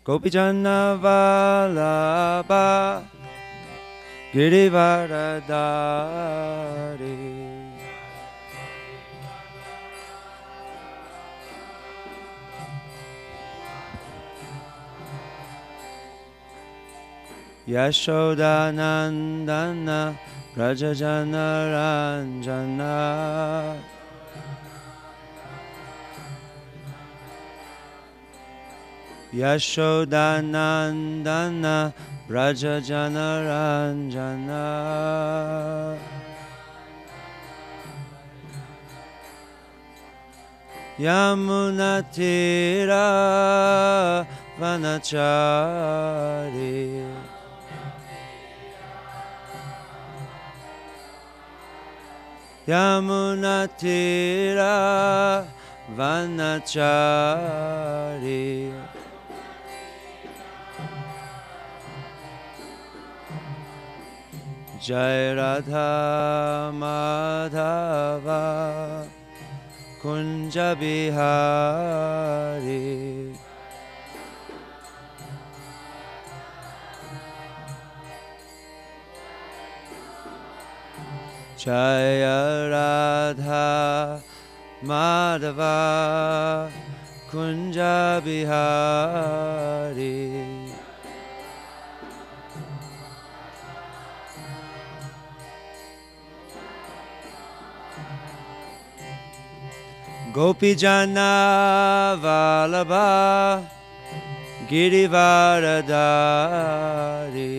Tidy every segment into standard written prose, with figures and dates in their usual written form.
Gopijana Vallabha Girivaradari Yashodanandana Rajajana Ranjana Yashodanandana Rajajana Ranjana Yamunatira Vanachari Yamunatira Vanachari Jai Radha Madhava Kunja Bihari Jaya Radha Madhava Kunja Bihari Gopijana Vallabha Girivaradari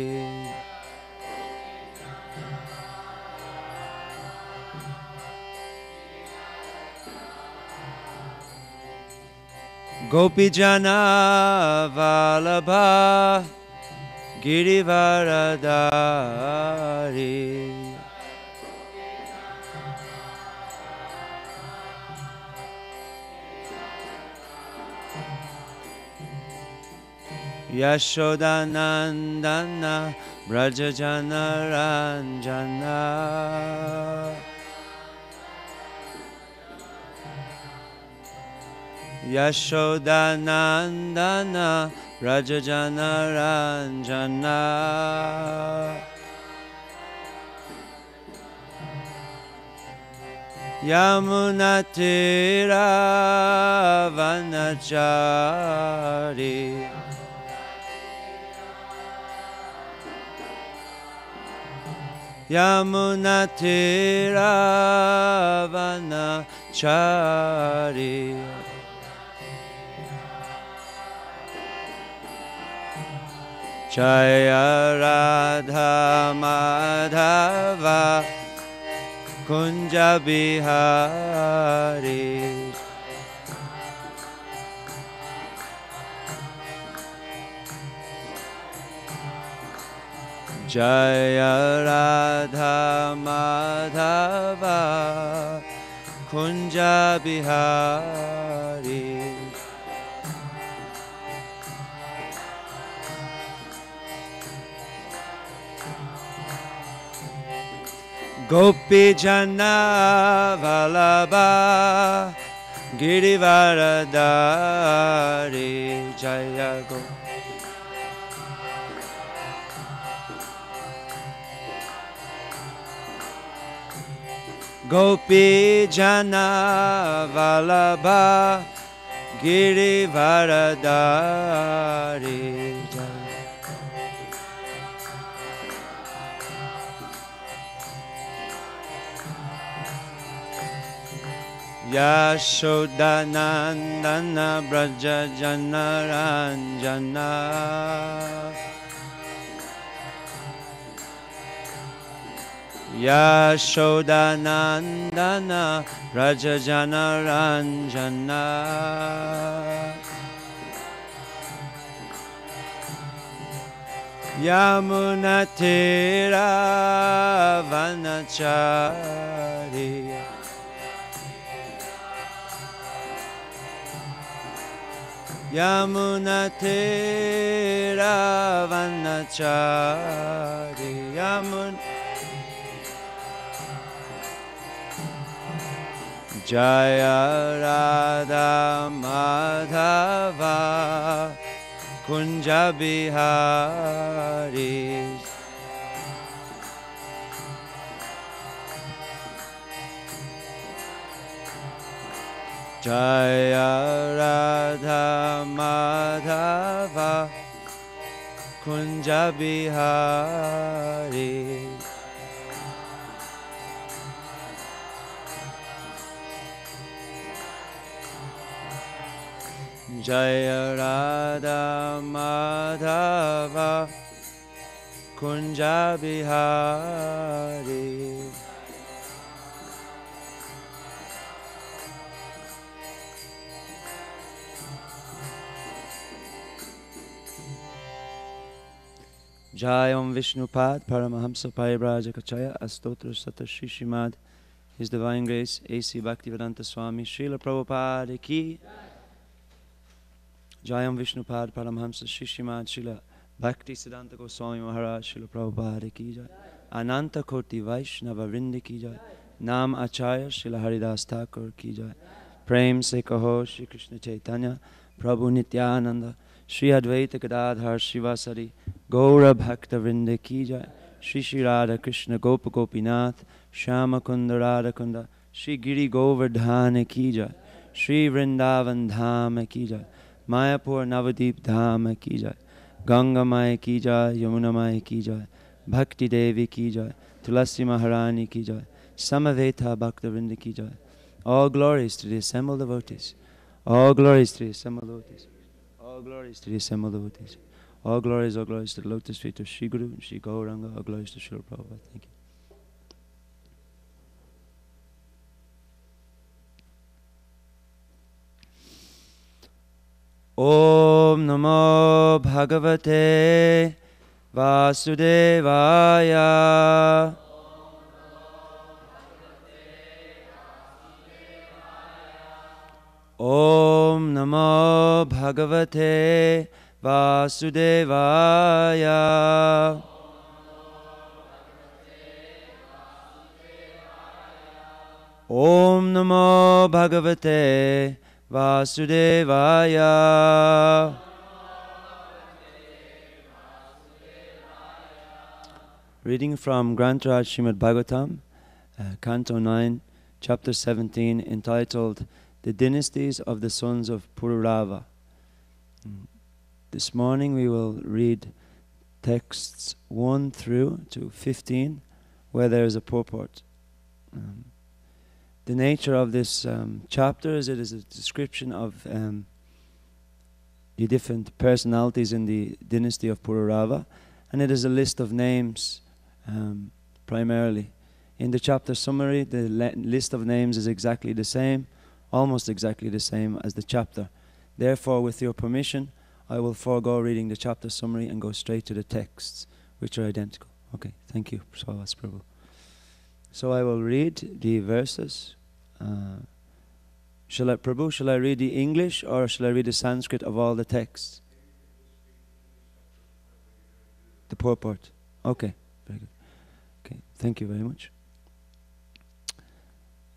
Gopijana Vallabha Girivaradari Yashodanandana Brajajana Ranjana Yashodanandana Brajajana Ranjana Yamunatira Vanachari Yamunatira Vanachari Jaya Radha Madhava Kunja Bihari Jaya Radha Madhava Kunja Bihari Gopijana Vallabha Girivaradari Jaya Go Gopijana Vallabha Girivaradari Yashodanandana Brajajana Ranjana Yashodanandana Brajajana Ranjana Yamunatira Vanachari Yamunatira Vanachari Jaya Radha Madhava Kunja Bihari. Jaya Radha Madhava Kunja Bihari. Jaya Radha Madhava Kunja Bihari. Jai Om Vishnupad Paramahamsa Paribrajakachaya Astotra Sata Shishimad. His Divine Grace A.C. Bhaktivedanta Swami Srila Prabhupada Ki. Jai Om Vishnupad Paramahamsa Shishimad Srila Bhakti Siddhanta Goswami Maharaj Srila Prabhupada Ki Jai. Ananta Koti Vaishnava Vrindi Ki Jai. Nam Acharya Srila Haridas Thakur Ki Jai. Prem Se Kaho Shri Krishna Chaitanya Prabhu Nityananda Shri Advaita Gadadhar Shivasari Gaura Bhakta Vrinde Ki Jai. Shri Shri Radha Krishna Gopa Gopinath Shama Kunda Radha Kunda Shri Giri Govardhana Ki Jai. Shri Vrindavan Dhama Ki Jai. Mayapur Navadip Dhama Ki Jai. Ganga Maya Ki Jai. Yamuna Maya Ki Jai. Bhakti Devi Ki Jai. Tulasi Maharani Ki Jai. Samaveta Bhakta Vrinda Ki Jai. All glories to the assembled devotees. All glories to the assembled devotees. All glories to the assembled devotees. All glories to the lotus feet of Shri Guru and Shri Gauranga. All glories to Srila Prabhupada. Thank you. Om Namo Bhagavate Vasudevaya. Om Namo Bhagavate Vasudevaya. Om Namo Bhagavate Vasudevaya. Reading from Grantaraj Srimad Bhagavatam, Canto 9, Chapter 17, entitled The Dynasties of the Sons of Pururava. This morning we will read texts 1 through to 15, where there is a purport. The nature of this chapter is it is a description of the different personalities in the dynasty of Pururava, and it is a list of names primarily. In the chapter summary, the list of names is exactly the same, almost exactly the same as the chapter. Therefore, with your permission, I will forego reading the chapter summary and go straight to the texts, which are identical. Okay, thank you, Prabhu. So I will read the verses. Shall I read the English or shall I read the Sanskrit of all the texts? The purport. Okay, very good. Okay, thank you very much.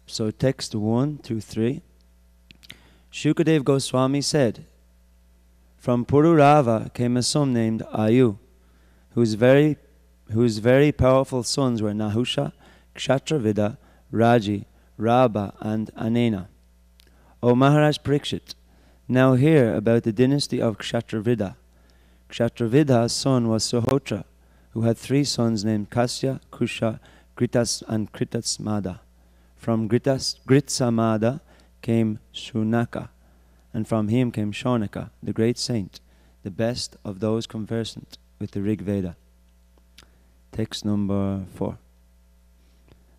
So text 1 through 3. Shukadev Goswami said, from Pururava came a son named Ayu, whose very powerful sons were Nahusha, Kshatravida, Raji, Rabha, and Anena. O Maharaj Parikshit, now hear about the dynasty of Kshatravida. Kshatravida's son was Suhotra, who had 3 sons named Kasya, Kusha, Gritas, and Kritasmada. From Gritsamada came Shunaka, and from him came Shaunaka, the great saint, the best of those conversant with the Rig Veda. Text number 4.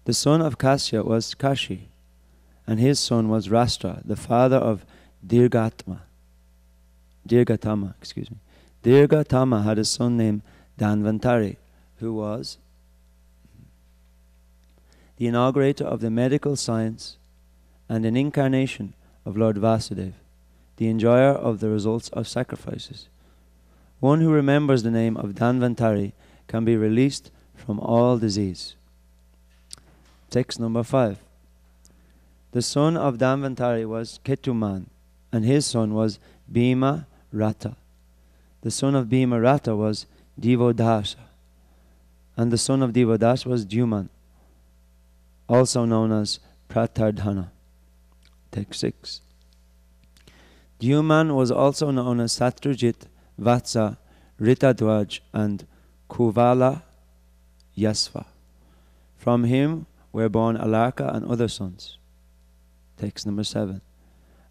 The son of Kasya was Kashi, and his son was Rastra, the father of Dirgatama. Dirgatama had a son named Dhanvantari, who was the inaugurator of the medical science and an incarnation of Lord Vasudeva, the enjoyer of the results of sacrifices. One who remembers the name of Dhanvantari can be released from all disease. Text number 5. The son of Dhanvantari was Ketuman, and his son was Bhima Rata. The son of Bhimarata was Divodasa, and the son of Divodasa was Dyuman, also known as Pratardhana. Text 6. Dyuman was also known as Satrajit, Vatsa, Ritadwaj, and Kuvala Yasva. From him were born Alarka and other sons. Text number 7.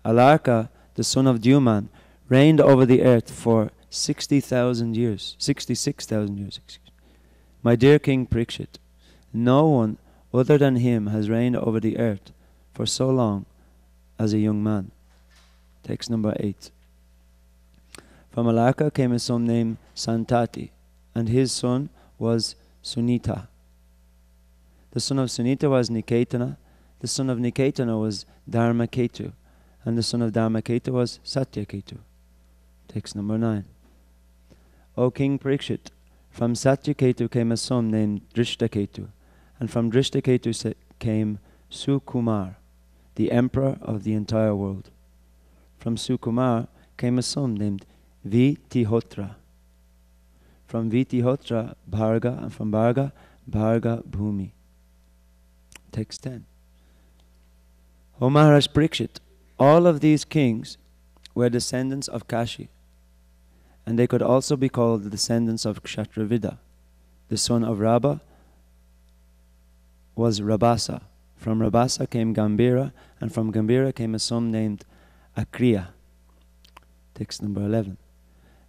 Alarka, the son of Dyuman, reigned over the earth for 66,000 years. My dear King Parikshit, no one other than him has reigned over the earth for so long as a young man. Text number 8. From Alarka came a son named Santati, and his son was Sunita. The son of Sunita was Niketana, the son of Niketana was Dharmaketu, and the son of Dharmaketu was Satyaketu. Text number 9. O King Parikshit, from Satyaketu came a son named Drishtaketu, and from Drishtaketu came Sukumar, the emperor of the entire world. From Sukumar came a son named Vitihotra. From Vitihotra, Bharga, and from Bharga, Bharga Bhumi. Text 10. O Maharaj Parikshit, all of these kings were descendants of Kashi, and they could also be called the descendants of Kshatrivida. The son of Rabba was Rabasa. From Rabasa came Gambhira, and from Gambhira came a son named Akriya. Text number 11.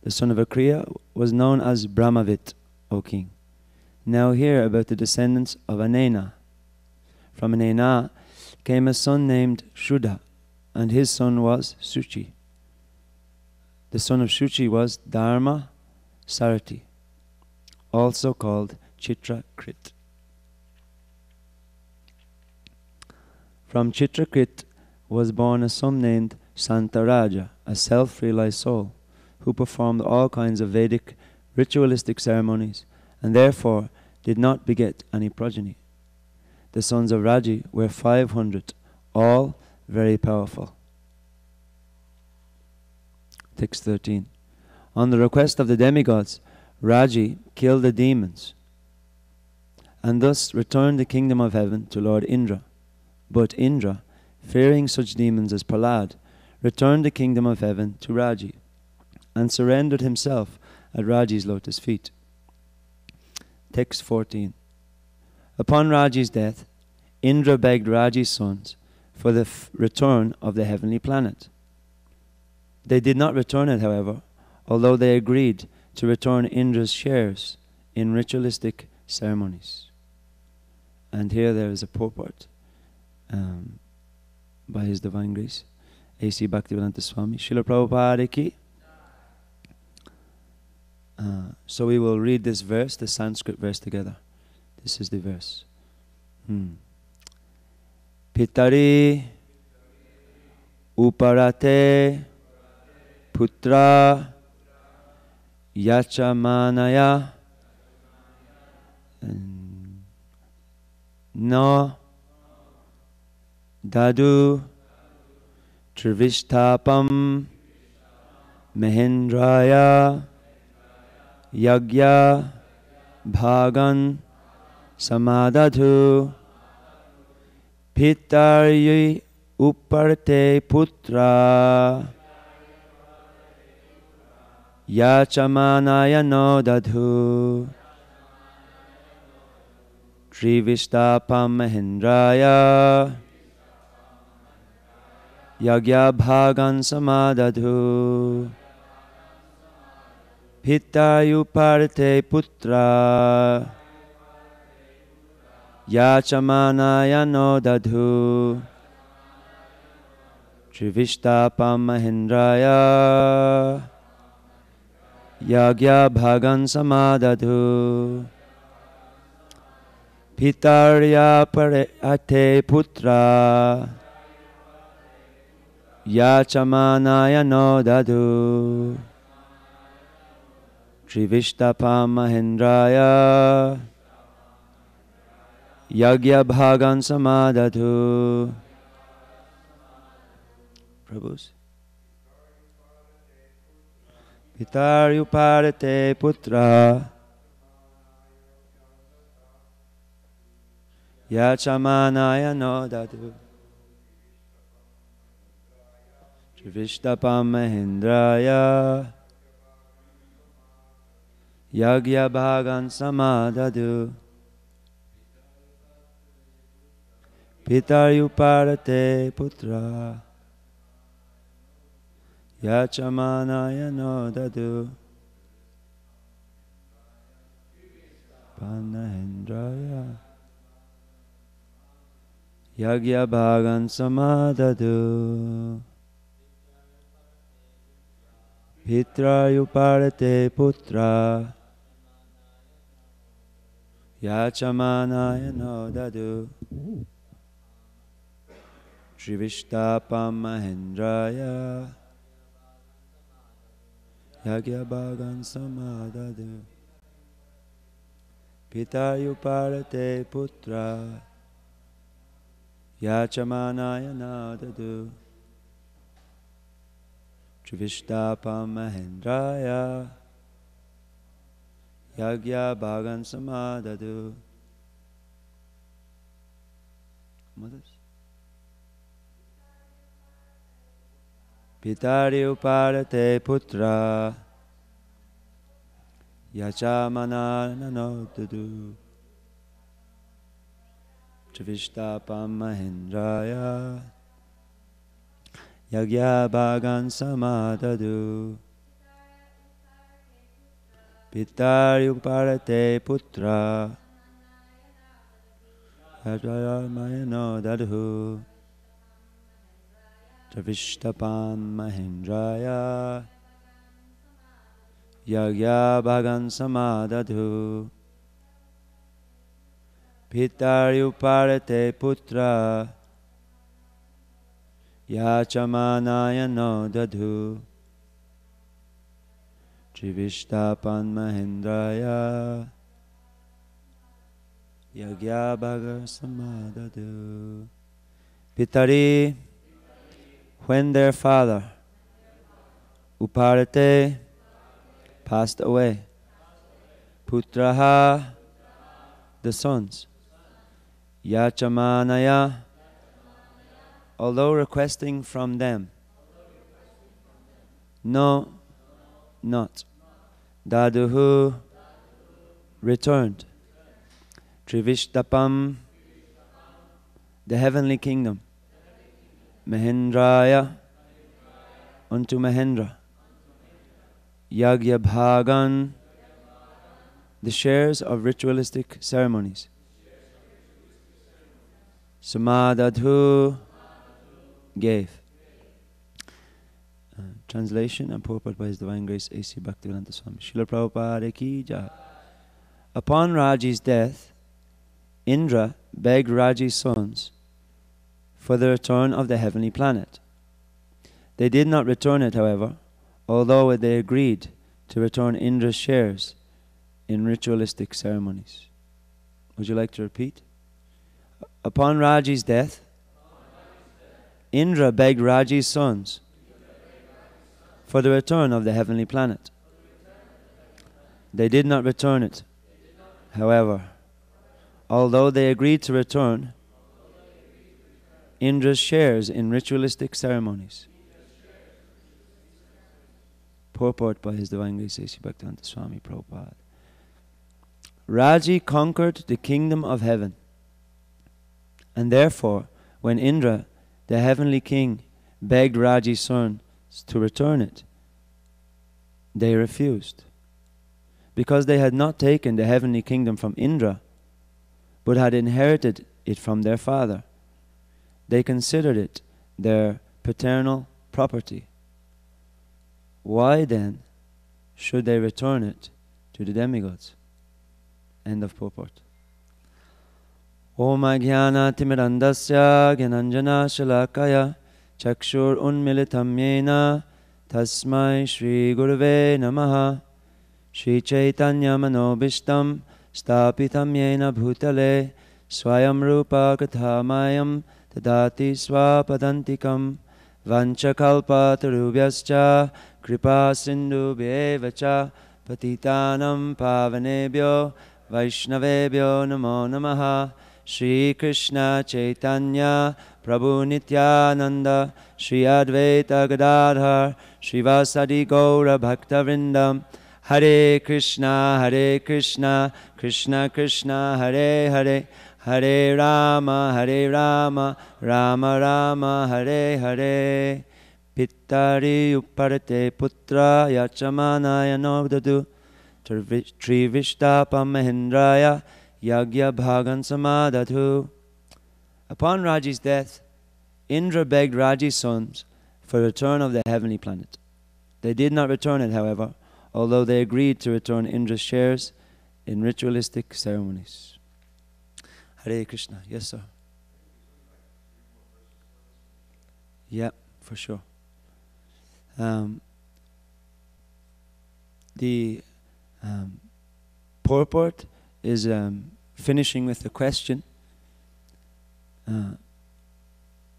The son of Akriya was known as Brahmavit, O king. Now hear about the descendants of Anena. From Anena came a son named Shuddha, and his son was Suchi. The son of Shuchi was Dharma Sarati, also called Chitrakrit. From Chitrakrit was born a son named Santaraja, a self-realized soul, who performed all kinds of Vedic ritualistic ceremonies, and therefore did not beget any progeny. The sons of Raji were 500, all very powerful. Text 13. On the request of the demigods, Raji killed the demons, and thus returned the kingdom of heaven to Lord Indra. But Indra, fearing such demons as Prahlad, returned the kingdom of heaven to Raji, and surrendered himself at Raji's lotus feet. Text 14. Upon Raji's death, Indra begged Raji's sons for the return of the heavenly planet. They did not return it, however, although they agreed to return Indra's shares in ritualistic ceremonies. And here there is a purport by His Divine Grace, A.C. Bhaktivedanta Swami, Srila Prabhupada ki. So we will read this verse, the Sanskrit verse together. This is the verse. Pitari uparate putra yachamanaya no dadu trivishtapam mehendraya yagya bhagan samadadhu pitaryi uparte putra yachamanaya no dadhu trivistapam mahendraya yagya bhagan samadadhu pitaryi uparte putra yachamanaya no dadhu trivishtapam mahendraya yagya bhagan samadadhu pitarya parate putra yachamanaya no dadhu trivishtapam mahendraya yagya bhagan samadadhu. Prabhus. Pitaryuparate putra Yachamanaya no dadu Trivishtapam Mahendraya Yagya Bhagan Samadadu Pitaryuparate putra Yachamanaya no dadu Panahendraya Yagya Bhagan Samadadu Pitrayuparate putra Yachamanaya no dadu Shrivishtapam Mahendraya Yagya Bhagan Samadadu Pitrayuparate putra Yachamanaya no dadu Trivishtapam Mahendraya Yagya Bhagan Samadadu. Mothers. Pitari Uparate Putra Yachamanaya no dadu Trivishtapam Mahendraya Yagya Bhagan Samadadu Pitari Uparate Putra Yachamanaya no dadu Trivishtapam Mahendraya Yagya Bhagan Samadadu Pitaryuparate putra Yachamanaya no dadu Trivishtapan Mahendraya Yagya Bhagan Samadadu. Pitari, when their father Uparate passed away, Putraha, the sons, Yachamanaya, although requesting from them, no, not, Daduhu, returned, Trivishtapam, the heavenly kingdom, Mahendraya, unto Mahendra, Yagya Bhagan, the shares of ritualistic ceremonies, Samadadhu, gave. Translation and purport by His Divine Grace A.C. Bhaktivedanta Swami. Srila Prabhupada ki jai. Upon Raji's death, Indra begged Raji's sons for the return of the heavenly planet. They did not return it, however, although they agreed to return Indra's shares in ritualistic ceremonies. Would you like to repeat? Upon Raji's death, Indra begged Raji's sons for the return of the heavenly planet. They did not return it, however, although they agreed to return Indra's shares in ritualistic ceremonies. Purport by His Divine Grace A.C. Bhaktivedanta Swami Prabhupada. Raji conquered the kingdom of heaven, and therefore, when Indra, the heavenly king, begged Raji's sons to return it, they refused. Because they had not taken the heavenly kingdom from Indra, but had inherited it from their father, they considered it their paternal property. Why then should they return it to the demigods? End of purport. Om Ajnana Timirandasya Gyananjana Shalakaya Chakshur Unmilitam Yena Tasmai Shri Gurave Namaha Shri Chaitanya Manobishtam Stapitam Yena Bhutale Swayam Rupa Kathamayam Tadati Swapadantikam Vanchakalpa Tarubhyascha Kripa Sindhu Bhevacha Patitanam Pavanebhyo Vaishnavebhyo Namo Namaha. Shri Krishna Chaitanya Prabhu Nityananda Shri Advaita Gadadhar Srivasadi Gaura Bhakta Vrindam. Hare Krishna, Krishna Krishna, Hare Hare, Hare Rama, Rama Rama, Hare Hare. Pittari Upparate Putra Yachamanaya Nogdadu Trivishtapa Mahendraya Yagya Bhagan Samadhathu. Upon Raji's death, Indra begged Raji's sons for return of the heavenly planet. They did not return it, however, although they agreed to return Indra's shares in ritualistic ceremonies. Hare Krishna. Yes, sir. Yeah, for sure. The purport is finishing with the question.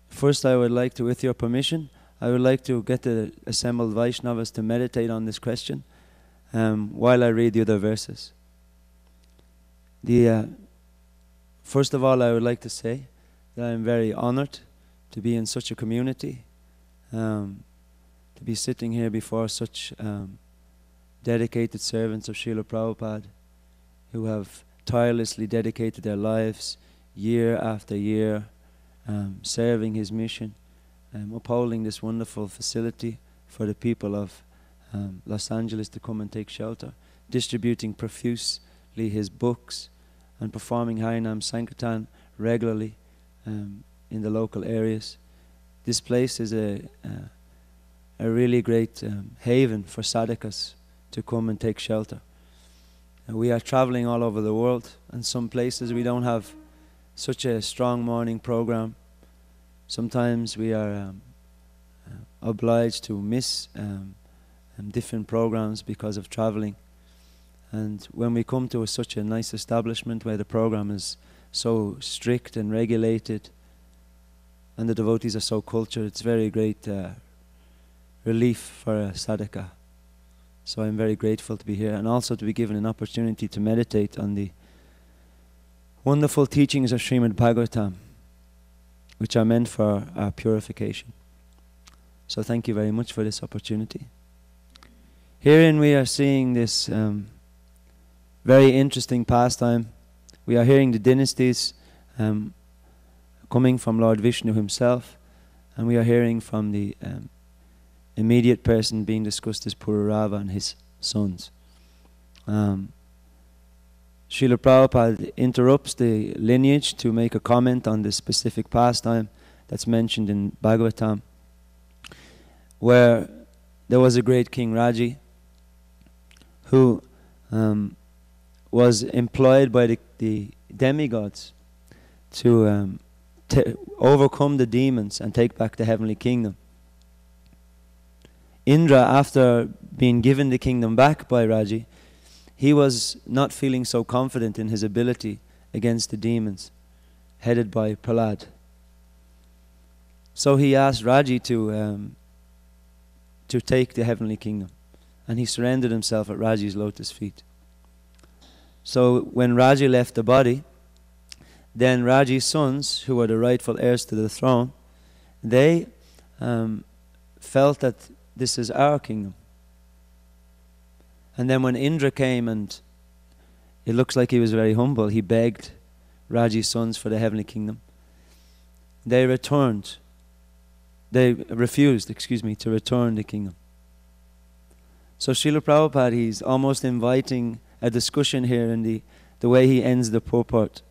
First, I would like to, with your permission, I would like to get the assembled Vaishnavas to meditate on this question while I read the other verses. First of all, I would like to say that I am very honored to be in such a community, to be sitting here before such dedicated servants of Srila Prabhupada who have tirelessly dedicated their lives year after year, serving his mission, upholding this wonderful facility for the people of Los Angeles to come and take shelter, distributing profusely his books and performing Harinam Sankirtan regularly in the local areas. This place is a really great haven for sadhakas to come and take shelter. We are traveling all over the world, and some places we don't have such a strong morning program. Sometimes we are obliged to miss different programs because of traveling. And when we come to such a nice establishment where the program is so strict and regulated and the devotees are so cultured, it's very great relief for a sadhaka. So I'm very grateful to be here and also to be given an opportunity to meditate on the wonderful teachings of Srimad Bhagavatam, which are meant for our purification. So thank you very much for this opportunity. Herein we are seeing this very interesting pastime. We are hearing the dynasties coming from Lord Vishnu himself, and we are hearing from the immediate person being discussed as Pururava and his sons. Srila Prabhupada interrupts the lineage to make a comment on this specific pastime that's mentioned in Bhagavatam, where there was a great King Raji who was employed by the demigods to overcome the demons and take back the heavenly kingdom. Indra, after being given the kingdom back by Raji, he was not feeling so confident in his ability against the demons, headed by Prahlad. So he asked Raji to take the heavenly kingdom, and he surrendered himself at Raji's lotus feet. So when Raji left the body, then Raji's sons, who were the rightful heirs to the throne, they felt that this is our kingdom. And then when Indra came, and it looks like he was very humble, he begged Raji's sons for the heavenly kingdom. They refused, to return the kingdom. So Srila Prabhupada, he's almost inviting a discussion here in the way he ends the purport.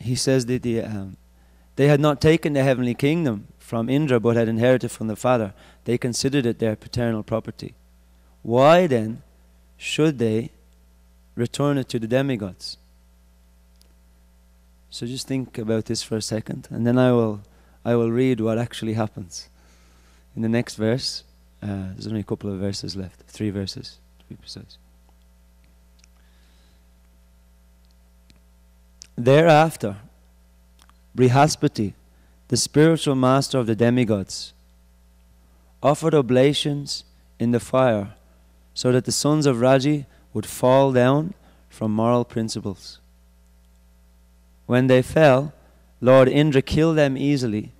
He says that they had not taken the heavenly kingdom from Indra, but had inherited from the father. They considered it their paternal property. Why then should they return it to the demigods? So just think about this for a second, and then I will read what actually happens in the next verse. There's only a couple of verses left, 3 verses to be precise. Thereafter, Brihaspati, the spiritual master of the demigods, offered oblations in the fire so that the sons of Raji would fall down from moral principles. When they fell, Lord Indra killed them easily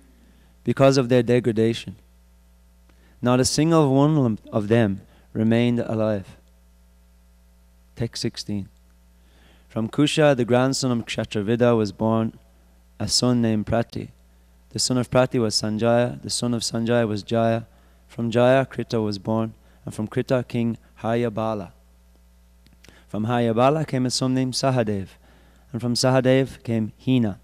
because of their degradation. Not a single one of them remained alive. Text 16. From Kusha, the grandson of Kshatrivida, was born a son named Prati. The son of Prati was Sanjaya. The son of Sanjaya was Jaya. From Jaya, Krita was born, and from Krita, King Hayabala. From Hayabala came a son named Sahadev, and from Sahadev came Hina.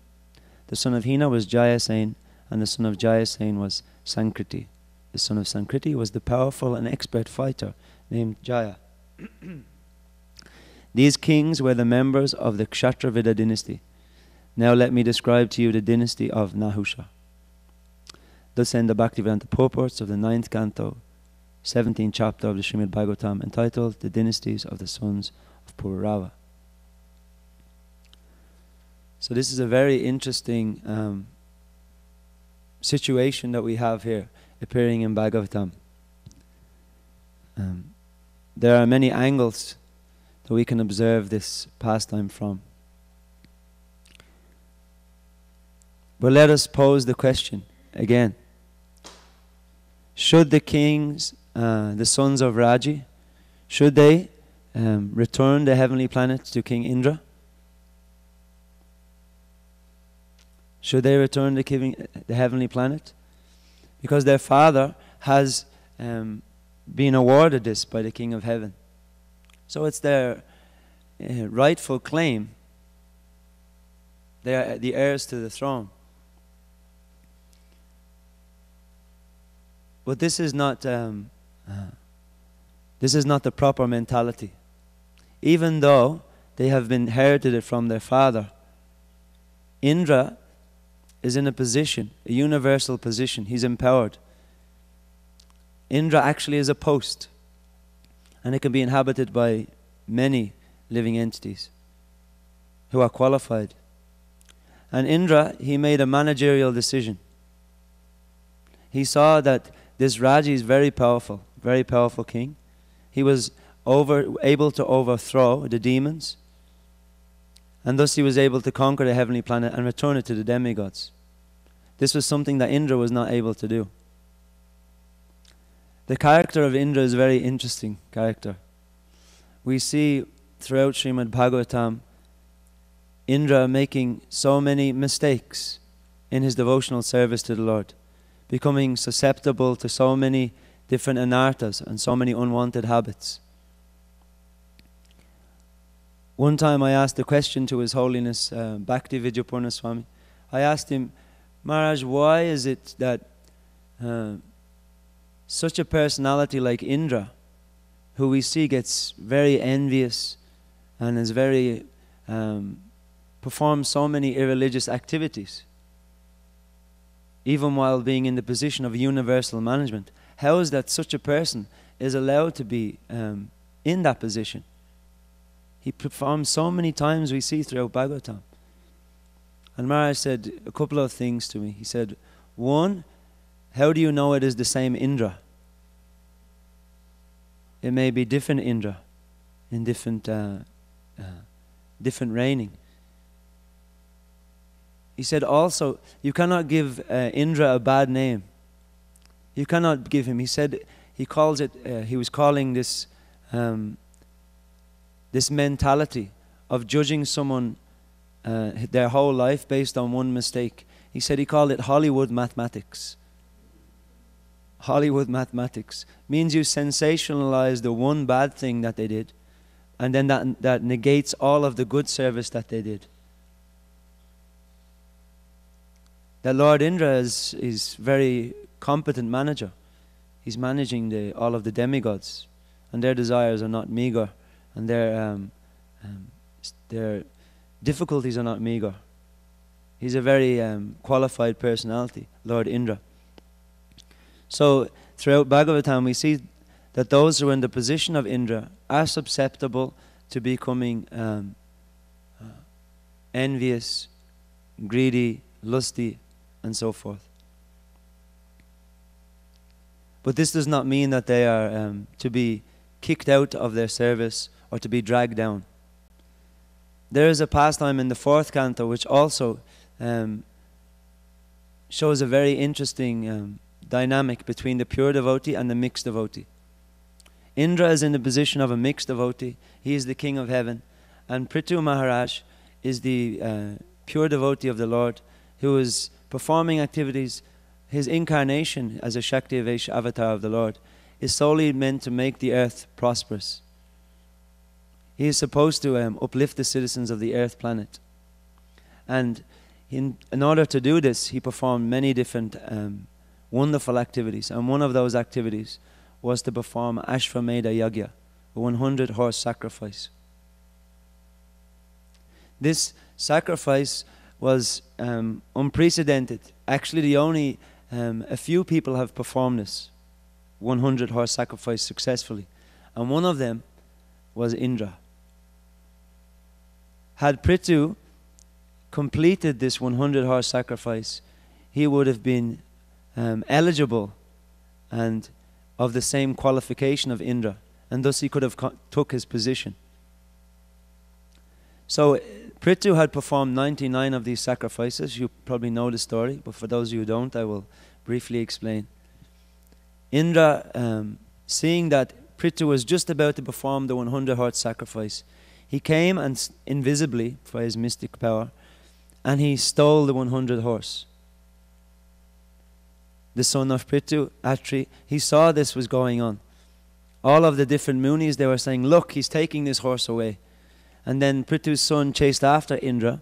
The son of Hina was Jayasen, and the son of Jayasen was Sankriti. The son of Sankriti was the powerful and expert fighter named Jaya. These kings were the members of the Kshatrivida dynasty. Now let me describe to you the dynasty of Nahusha. Thus end the Bhaktivedanta purports of the 9th canto, 17th chapter of the Srimad Bhagavatam, entitled The Dynasties of the Sons of Pururava. So this is a very interesting situation that we have here appearing in Bhagavatam. There are many angles that we can observe this pastime from. But let us pose the question again. Should the kings, the sons of Raji, should they return the heavenly planet to King Indra? Should they return the heavenly planet? Because their father has been awarded this by the King of Heaven. So it's their rightful claim. They are the heirs to the throne. But this is not the proper mentality. Even though they have inherited it from their father, Indra is in a position, a universal position. He's empowered. Indra actually is a post, and it can be inhabited by many living entities who are qualified. And Indra, he made a managerial decision. He saw that this Raji is very powerful king. He was able to overthrow the demons, and thus he was able to conquer the heavenly planet and return it to the demigods. This was something that Indra was not able to do. The character of Indra is a very interesting character. We see throughout Srimad Bhagavatam Indra making so many mistakes in his devotional service to the Lord, becoming susceptible to so many different anarthas and so many unwanted habits. One time I asked a question to His Holiness Bhakti Vijayapurna Swami. I asked him, Maharaj, why is it that such a personality like Indra, who we see gets very envious and is very performs so many irreligious activities, even while being in the position of universal management? How is that such a person is allowed to be in that position? He performs so many times, we see throughout Bhagavatam. And Maharaj said a couple of things to me. He said, one, how do you know it is the same Indra? It may be different Indra in different reigning. He said also, you cannot give Indra a bad name. You cannot give him. He said, he was calling this this mentality of judging someone their whole life based on one mistake. He said he called it Hollywood mathematics. Hollywood mathematics means you sensationalize the one bad thing that they did, and then that negates all of the good service that they did. That Lord Indra is very competent manager. He's managing all of the demigods, and their desires are not meager, and their difficulties are not meager. He's a very qualified personality, Lord Indra. So throughout Bhagavatam we see that those who are in the position of Indra are susceptible to becoming envious, greedy, lusty, and so forth. But this does not mean that they are to be kicked out of their service or to be dragged down. There is a pastime in the 4th canto which also shows a very interesting dynamic between the pure devotee and the mixed devotee. Indra is in the position of a mixed devotee. He is the king of heaven. And Prithu Maharaj is the pure devotee of the Lord who is performing activities. His incarnation as a Shakti Vaishya avatar of the Lord is solely meant to make the earth prosperous. He is supposed to uplift the citizens of the earth planet. And in order to do this, he performed many different wonderful activities. And one of those activities was to perform Ashvamedha Yagya, a 100-horse sacrifice. This sacrifice was unprecedented. Actually, the only a few people have performed this 100-horse sacrifice successfully. And one of them was Indra. Had Prithu completed this 100-horse sacrifice, he would have been eligible and of the same qualification of Indra, and thus he could have took his position. So Prithu had performed 99 of these sacrifices. You probably know the story, but for those of you who don't, I will briefly explain. Indra, seeing that Prithu was just about to perform the 100-horse sacrifice, he came and invisibly, for his mystic power, and he stole the 100 horse. The son of Prithu, Atri, he saw this was going on. All of the different munis, they were saying, look, he's taking this horse away. And then Prithu's son chased after Indra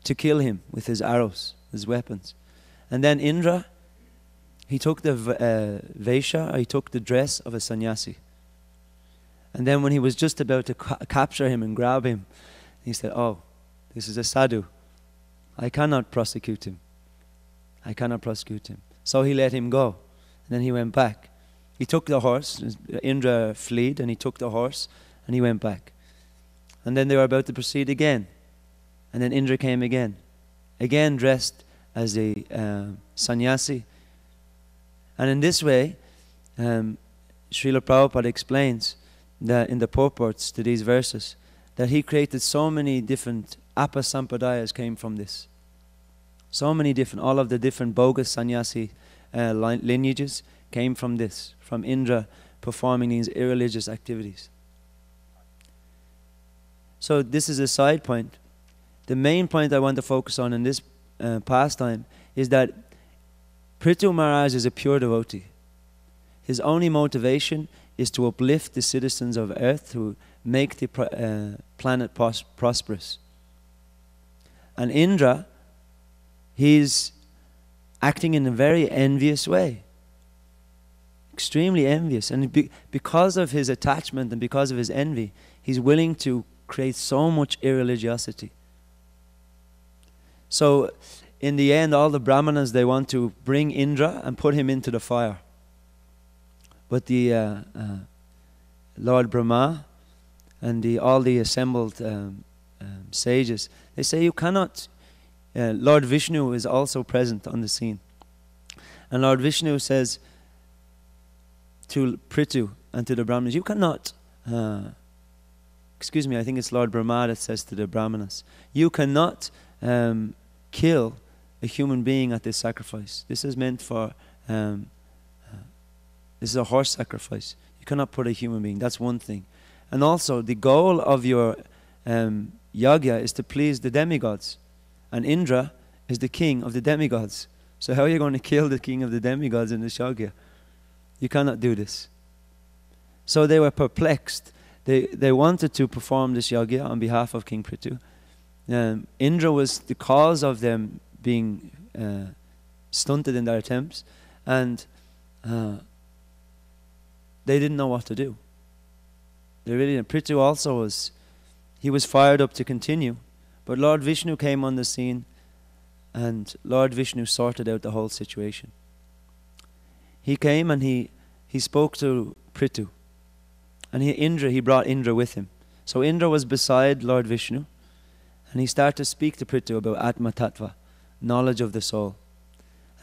to kill him with his arrows, his weapons. And then Indra, he took the Vaishya, he took the dress of a sannyasi. And then when he was just about to capture him and grab him, he said, oh, this is a sadhu. I cannot prosecute him. I cannot prosecute him. So he let him go. And then he went back. He took the horse. Indra fled and he took the horse and he went back. And then they were about to proceed again. And then Indra came again. Again dressed as a sannyasi. And in this way, Srila Prabhupada explains that in the purports to these verses, that he created so many different apasampadayas came from this. So many different, all of the different bogus sannyasi lineages came from this, from Indra performing these irreligious activities. So this is a side point. The main point I want to focus on in this pastime is that Prithu Maharaj is a pure devotee. His only motivation is to uplift the citizens of earth, to make the planet prosperous. And Indra, he's acting in a very envious way. Extremely envious. And because of his attachment and because of his envy, he's willing to create so much irreligiosity. So in the end, all the brahmanas, they want to bring Indra and put him into the fire. But the Lord Brahma and all the assembled sages, they say you cannot. Lord Vishnu is also present on the scene. And Lord Vishnu says to Prithu and to the Brahmanas, you cannot, excuse me, I think it's Lord Brahma that says to the Brahmanas, you cannot kill a human being at this sacrifice. This is meant for, this is a horse sacrifice. You cannot put a human being. That's one thing. And also, the goal of your yagya is to please the demigods. And Indra is the king of the demigods. So how are you going to kill the king of the demigods in the yagya? You cannot do this. So they were perplexed. They wanted to perform this yagya on behalf of King Prithu. Indra was the cause of them being stunted in their attempts. And they didn't know what to do. They really didn't. Prithu also was fired up to continue. But Lord Vishnu came on the scene and Lord Vishnu sorted out the whole situation. He came and he spoke to Prithu. And he brought Indra with him. So Indra was beside Lord Vishnu and he started to speak to Prithu about Atma Tattva, knowledge of the soul.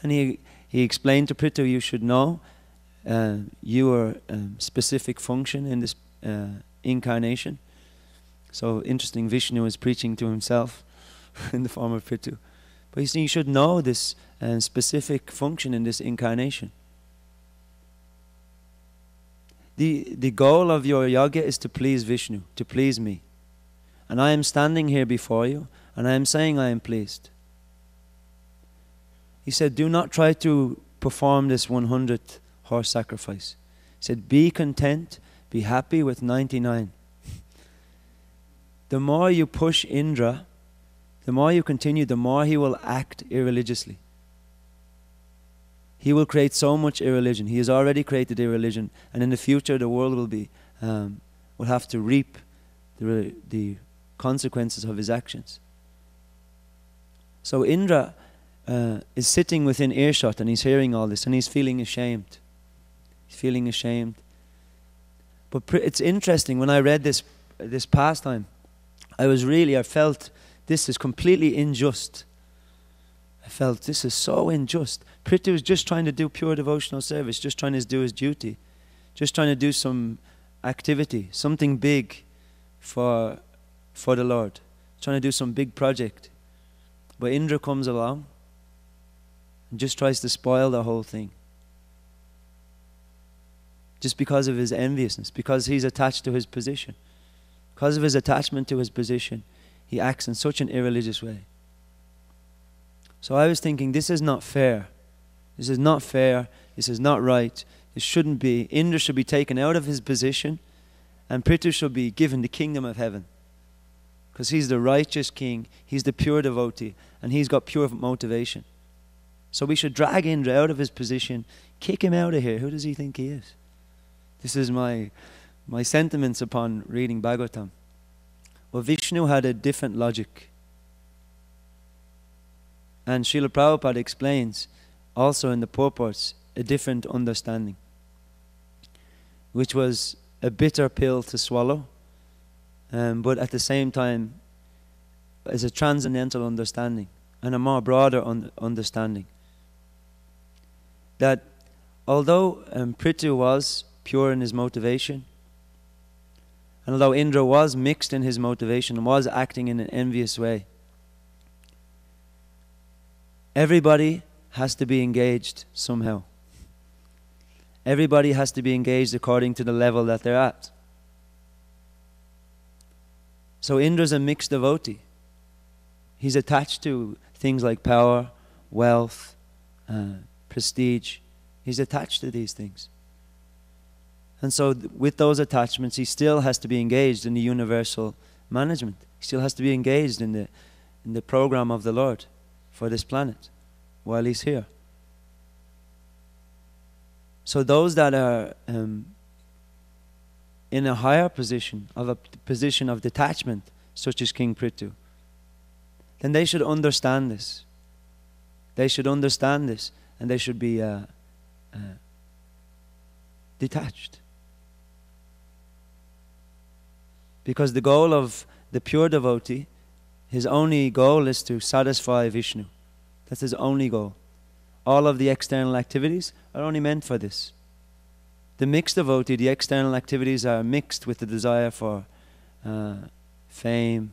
And he explained to Prithu, you should know your specific function in this incarnation. So interesting, Vishnu is preaching to himself in the form of Prithu. But you see, you should know this specific function in this incarnation. The goal of your yajna is to please Vishnu, to please me. And I am standing here before you, and I am saying I am pleased. He said, do not try to perform this 100th horse sacrifice. He said, be content, be happy with 99. The more you push Indra, the more you continue, the more he will act irreligiously. He will create so much irreligion. He has already created irreligion, and in the future the world will have to reap the consequences of his actions. So Indra is sitting within earshot, and he's hearing all this, and he's feeling ashamed. He's feeling ashamed. But it's interesting, when I read this pastime, I felt this is completely unjust. I felt this is so unjust. Prithu was just trying to do pure devotional service, just trying to do his duty, just trying to do some activity, something big for the Lord, trying to do some big project. But Indra comes along and just tries to spoil the whole thing. Just because of his enviousness, because he's attached to his position. Because of his attachment to his position, he acts in such an irreligious way. So I was thinking, this is not fair. This is not fair. This is not right. This shouldn't be. Indra should be taken out of his position, and Prithu should be given the kingdom of heaven. Because he's the righteous king, he's the pure devotee, and he's got pure motivation. So we should drag Indra out of his position, kick him out of here. Who does he think he is? This is my sentiments upon reading Bhagavatam. Well, Vishnu had a different logic. And Srila Prabhupada explains also in the purports a different understanding, which was a bitter pill to swallow, but at the same time is a transcendental understanding and a more broader understanding. That although Prithu was pure in his motivation, and although Indra was mixed in his motivation and was acting in an envious way, everybody has to be engaged somehow. Everybody has to be engaged according to the level that they're at. So Indra's a mixed devotee. He's attached to things like power, wealth, prestige. He's attached to these things. And so with those attachments, he still has to be engaged in the universal management. He still has to be engaged in the program of the Lord for this planet while he's here. So those that are in a higher position, of a position of detachment, such as King Prithu, then they should understand this. They should understand this, and they should be detached. Because the goal of the pure devotee, his only goal is to satisfy Vishnu. That's his only goal. All of the external activities are only meant for this. The mixed devotee, the external activities are mixed with the desire for fame,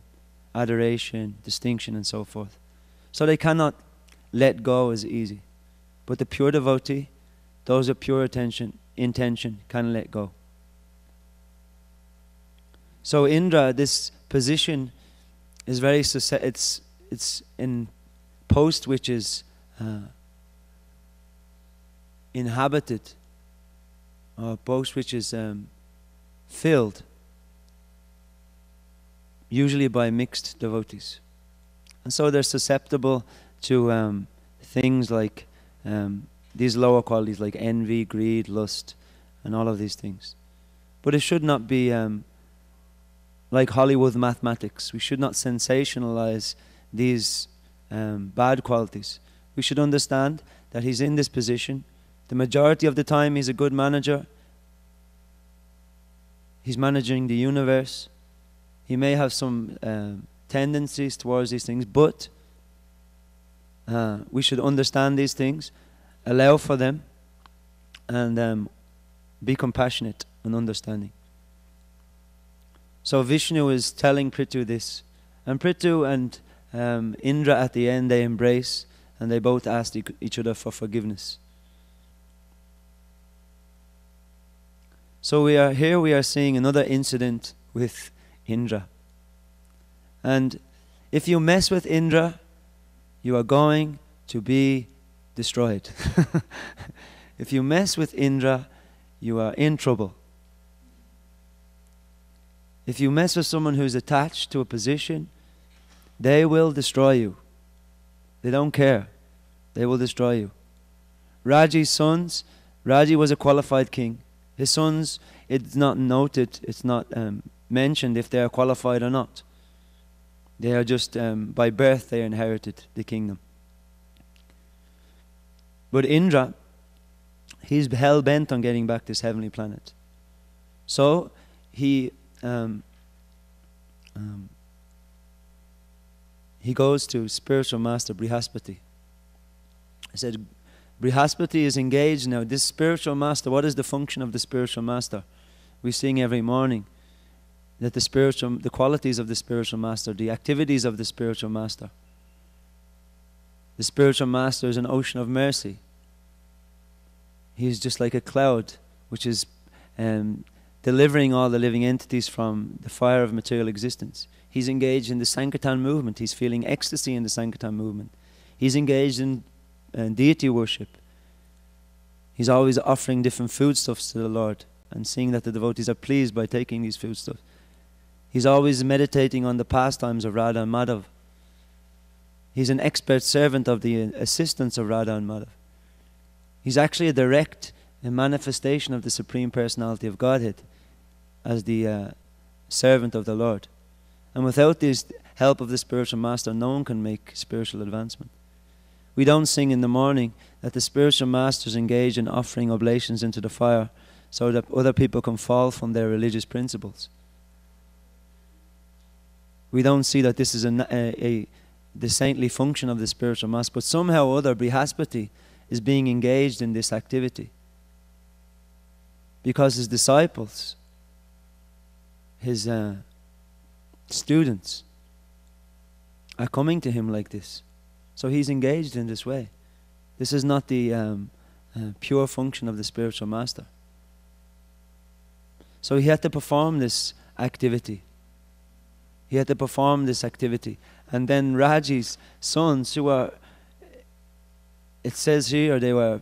adoration, distinction, and so forth. So they cannot let go as easy. But the pure devotee, those of pure intention, can let go. So Indra, this position is very it's in post which is inhabited, or post which is filled, usually by mixed devotees, and so they're susceptible to things like these lower qualities like envy, greed, lust, and all of these things. But it should not be like Hollywood mathematics. We should not sensationalize these bad qualities. We should understand that he's in this position. The majority of the time he's a good manager. He's managing the universe. He may have some tendencies towards these things, but we should understand these things, allow for them, and Be compassionate and understanding. So Vishnu is telling Prithu this. And Prithu and Indra at the end, they embrace and they both ask each other for forgiveness. So we are seeing another incident with Indra. And if you mess with Indra, you are going to be destroyed. If you mess with Indra, you are in trouble. If you mess with someone who's attached to a position, they will destroy you. They don't care. They will destroy you. Raji's sons, Raji was a qualified king. His sons, it's not noted, it's not mentioned if they are qualified or not. They are just, by birth, they inherited the kingdom. But Indra, he's hell-bent on getting back this heavenly planet. So, he goes to spiritual master Brihaspati. He said, Brihaspati is engaged now. This spiritual master, what is the function of the spiritual master? We sing every morning that the qualities of the spiritual master, the activities of the spiritual master. The spiritual master is an ocean of mercy. He is just like a cloud which is delivering all the living entities from the fire of material existence. He's engaged in the Sankirtan movement. He's feeling ecstasy in the Sankirtan movement. He's engaged in deity worship. He's always offering different foodstuffs to the Lord and seeing that the devotees are pleased by taking these foodstuffs. He's always meditating on the pastimes of Radha and Madhav. He's an expert servant of the assistants of Radha and Madhav. He's actually a direct manifestation of the Supreme Personality of Godhead as the servant of the Lord. And without this help of the spiritual master, no one can make spiritual advancement. We don't sing in the morning that the spiritual masters engage in offering oblations into the fire so that other people can fall from their religious principles. We don't see that this is the saintly function of the spiritual master, but somehow or other Brihaspati is being engaged in this activity because his disciples, his students, are coming to him like this. So he's engaged in this way. This is not the pure function of the spiritual master. So he had to perform this activity. He had to perform this activity. And then Raji's sons, who are, it says here, they were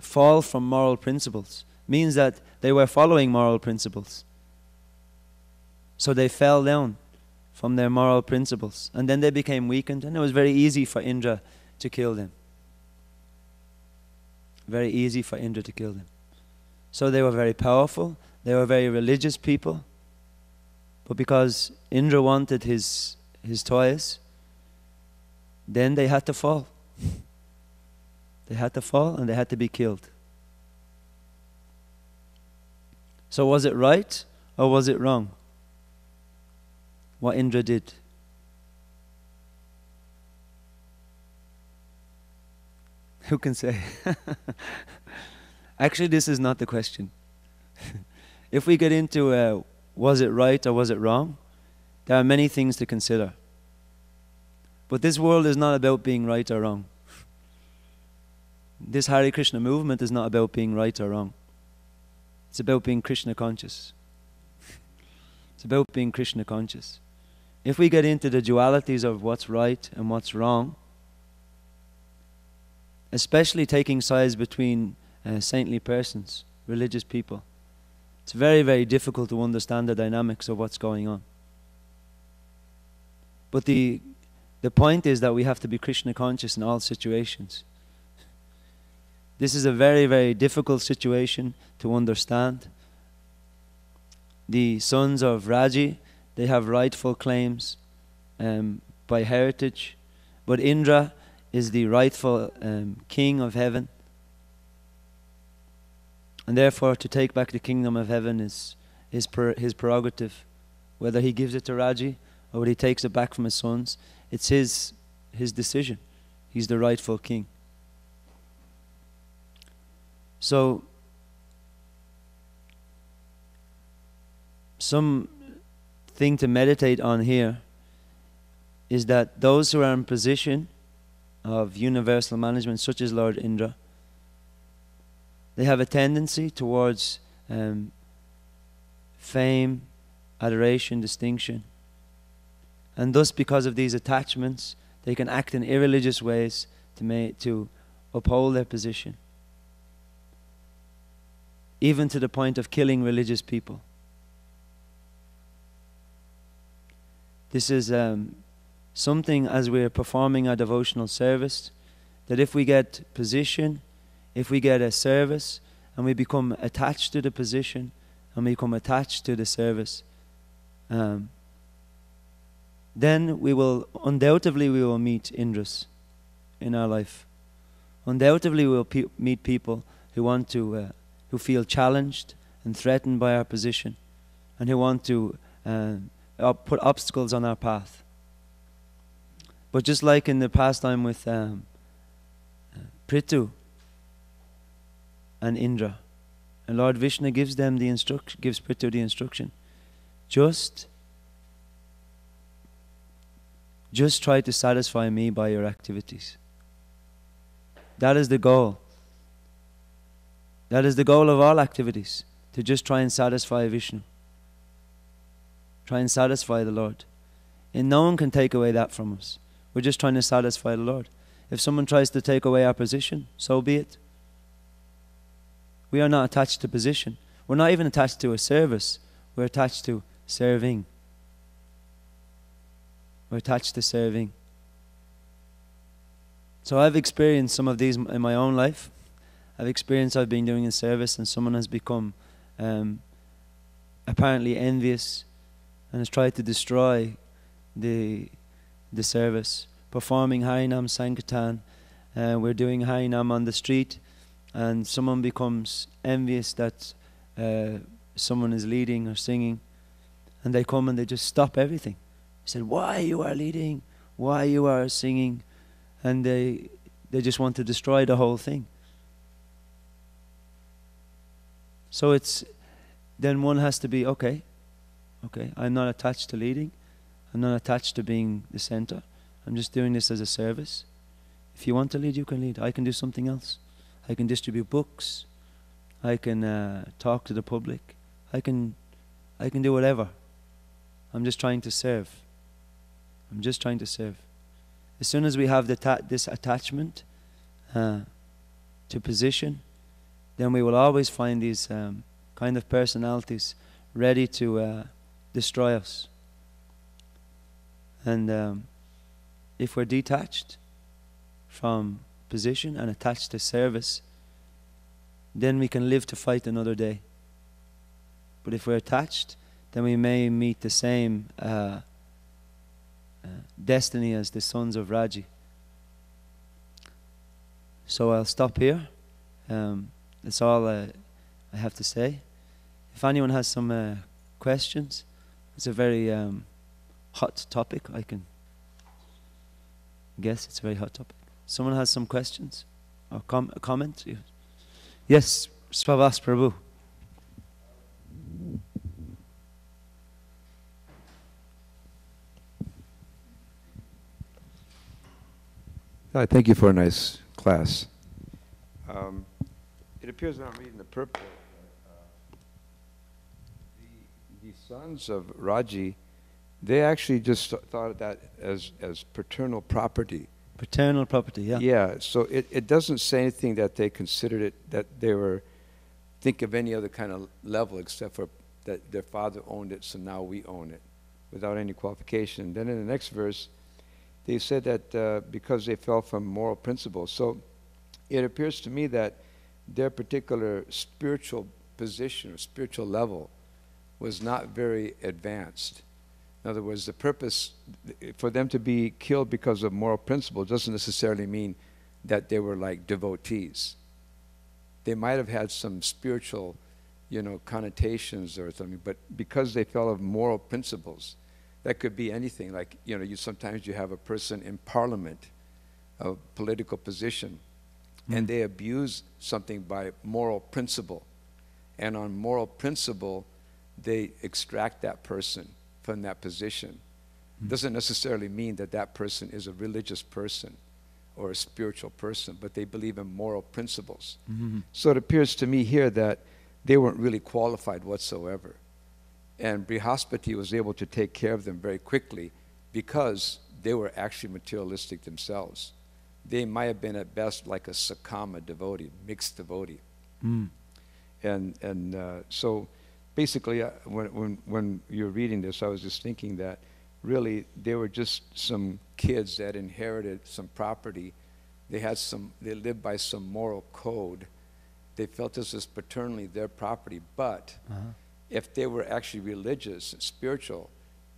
fall from moral principles. Means that they were following moral principles. So they fell down from their moral principles. And then they became weakened, and it was very easy for Indra to kill them. Very easy for Indra to kill them. So they were very powerful, they were very religious people, but because Indra wanted his toys, then they had to fall. They had to fall and they had to be killed. So was it right or was it wrong what Indra did? Who can say? Actually, this is not the question. If we get into was it right or was it wrong, there are many things to consider. But this world is not about being right or wrong. This Hare Krishna movement is not about being right or wrong. It's about being Krishna conscious. It's about being Krishna conscious. If we get into the dualities of what's right and what's wrong, especially taking sides between saintly persons, religious people, it's very, very difficult to understand the dynamics of what's going on. But the point is that we have to be Krishna conscious in all situations. This is a very, very difficult situation to understand. The sons of Raji, they have rightful claims by heritage, but Indra is the rightful king of heaven. And therefore, to take back the kingdom of heaven is his prerogative. Whether he gives it to Raji or whether he takes it back from his sons, it's his decision. He's the rightful king. So some thing to meditate on here is that those who are in position of universal management, such as Lord Indra, they have a tendency towards fame, adoration, distinction. And thus, because of these attachments, they can act in irreligious ways to uphold their position, even to the point of killing religious people. This is something, as we're performing our devotional service, that if we get position, if we get a service, and we become attached to the position, and we become attached to the service, then we will meet Indras in our life. Undoubtedly we will meet people who want to, who feel challenged and threatened by our position, and who want to put obstacles on our path. But just like in the pastime with Prithu and Indra, and Lord Vishnu gives them the instruction, gives Prithu the instruction, just try to satisfy me by your activities. That is the goal. That is the goal of all activities, to just try and satisfy Vishnu. Try and satisfy the Lord. And no one can take away that from us. We're just trying to satisfy the Lord. If someone tries to take away our position, so be it. We are not attached to position. We're not even attached to a service. We're attached to serving. We're attached to serving. So I've experienced some of these in my own life. I've been doing a service and someone has become apparently envious and has tried to destroy the service. Performing Harinam Sankirtan, we're doing Harinam on the street, and someone becomes envious that someone is leading or singing, and they come and they just stop everything. He said, why you are leading, why you are singing, and they just want to destroy the whole thing. So then one has to be, okay, I'm not attached to leading, I'm not attached to being the center, I'm just doing this as a service. If you want to lead, you can lead. I can do something else. I can distribute books, I can talk to the public, I can do whatever. I'm just trying to serve. I'm just trying to serve. As soon as we have this attachment to position, then we will always find these kind of personalities ready to destroy us. And if we're detached from position and attached to service, then we can live to fight another day. But if we're attached, then we may meet the same destiny as the sons of Raji. So I'll stop here. That's all I have to say. If anyone has some questions, it's a very hot topic. I can guess it's a very hot topic. Someone has some questions or comment? Yes, Spavas Prabhu. Thank you for a nice class. It appears that I'm reading the purport. The sons of Raji, they actually just thought of that as paternal property. Paternal property, yeah. Yeah, so it doesn't say anything that they considered it, that they were, think of any other kind of level except for that their father owned it, so now we own it, without any qualification. Then in the next verse, they said that because they fell from moral principles. So it appears to me that their particular spiritual position or spiritual level was not very advanced. In other words, the purpose for them to be killed because of moral principles doesn't necessarily mean that they were like devotees. They might have had some spiritual, connotations or something, but because they fell of moral principles, that could be anything. Like, sometimes you have a person in parliament, a political position, and they abuse something by moral principle. And on moral principle, they extract that person from that position. Doesn't necessarily mean that that person is a religious person or a spiritual person, but they believe in moral principles. So it appears to me here that they weren't really qualified whatsoever. And Brihaspati was able to take care of them very quickly because they were actually materialistic themselves. They might have been at best like a Sakama devotee, mixed devotee. So basically, when you're reading this, I was just thinking that really they were just some kids that inherited some property. They lived by some moral code. They felt this was paternally their property, but if they were actually religious and spiritual,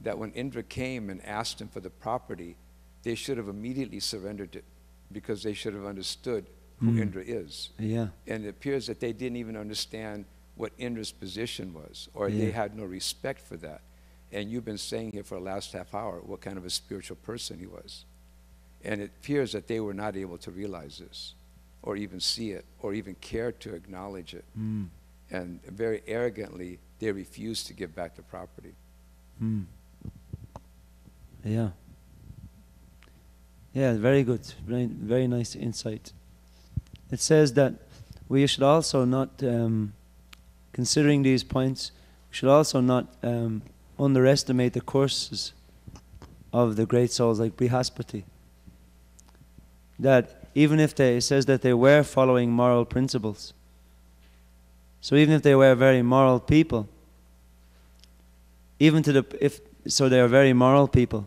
that when Indra came and asked him for the property, they should have immediately surrendered it because they should have understood who Indra is. And it appears that they didn't even understand what Indra's position was, or they had no respect for that. And you've been saying here for the last half hour what kind of a spiritual person he was. And it appears that they were not able to realize this, or even see it, or even care to acknowledge it. And very arrogantly, they refused to give back the property. Yeah, very good. Very, very nice insight. It says that we should also not, considering these points, we should also not underestimate the courses of the great souls like Brihaspati. That even if it says that they were following moral principles, so even if they were very moral people, so they are very moral people,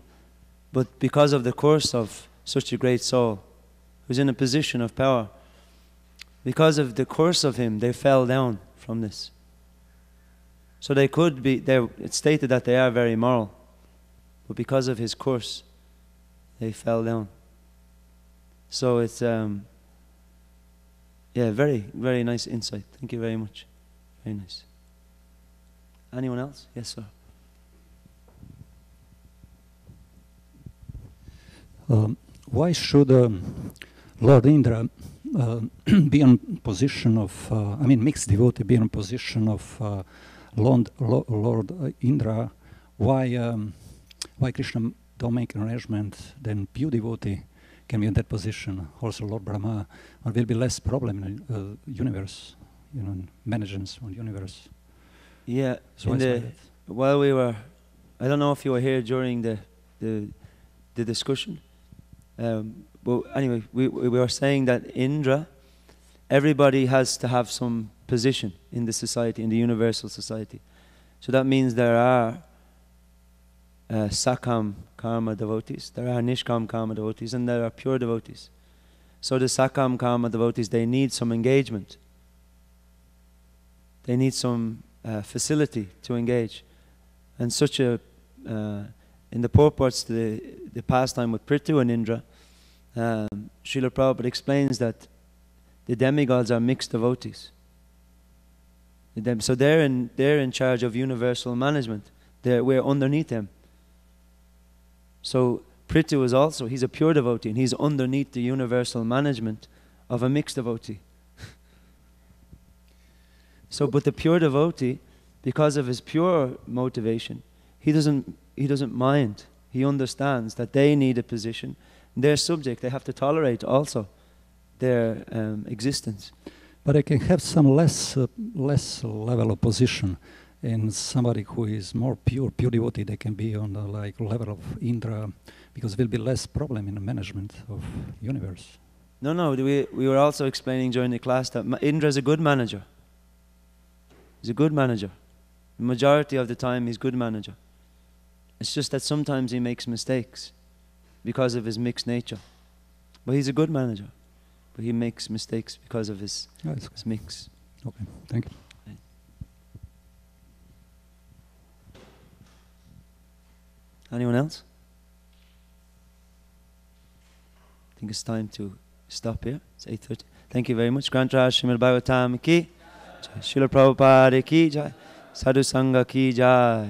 but because of the course of such a great soul who's in a position of power, because of the course of him, they fell down from this. So they could be, it's stated that they are very moral, but because of his course, they fell down. So it's, very, very nice insight. Thank you very much. Very nice. Anyone else? Yes, sir. Why should Lord Indra be in position of, mixed devotee be in position of Lord Indra? Why Krishna don't make an arrangement? Then pure devotee can be in that position. Also Lord Brahma, or will be less problem in the universe, management on universe. Yeah. So while we were, I don't know if you were here during the discussion. But anyway, we were saying that Indra, everybody has to have some position in the society, in the universal society. So that means there are Sakam Karma devotees, there are Nishkam Karma devotees, and there are pure devotees. So the Sakam Karma devotees, they need some engagement. They need some facility to engage. And such a, in the purports to the pastime with Prithu and Indra, Srila Prabhupada explains that the demigods are mixed devotees. So they're in charge of universal management. We're underneath them. So Prithu is also, he's a pure devotee, and he's underneath the universal management of a mixed devotee. So, but the pure devotee, because of his pure motivation, he doesn't mind. He understands that they need a position. They're subject. They have to tolerate also their existence. But I can have some less level of position, and somebody who is more pure devotee, they can be on the level of Indra, because there will be less problem in the management of universe. No. We were also explaining during the class that Indra is a good manager. He's a good manager. The majority of the time, he's a good manager. It's just that sometimes he makes mistakes because of his mixed nature. But he's a good manager. But he makes mistakes because of his mix. Okay, thank you. Anyone else? I think it's time to stop here. It's 8:30. Thank you very much. Grantaraj Srimad Bhagavatam ki, Srila Prabhupada ki jai, Sadhu Sangha ki jai.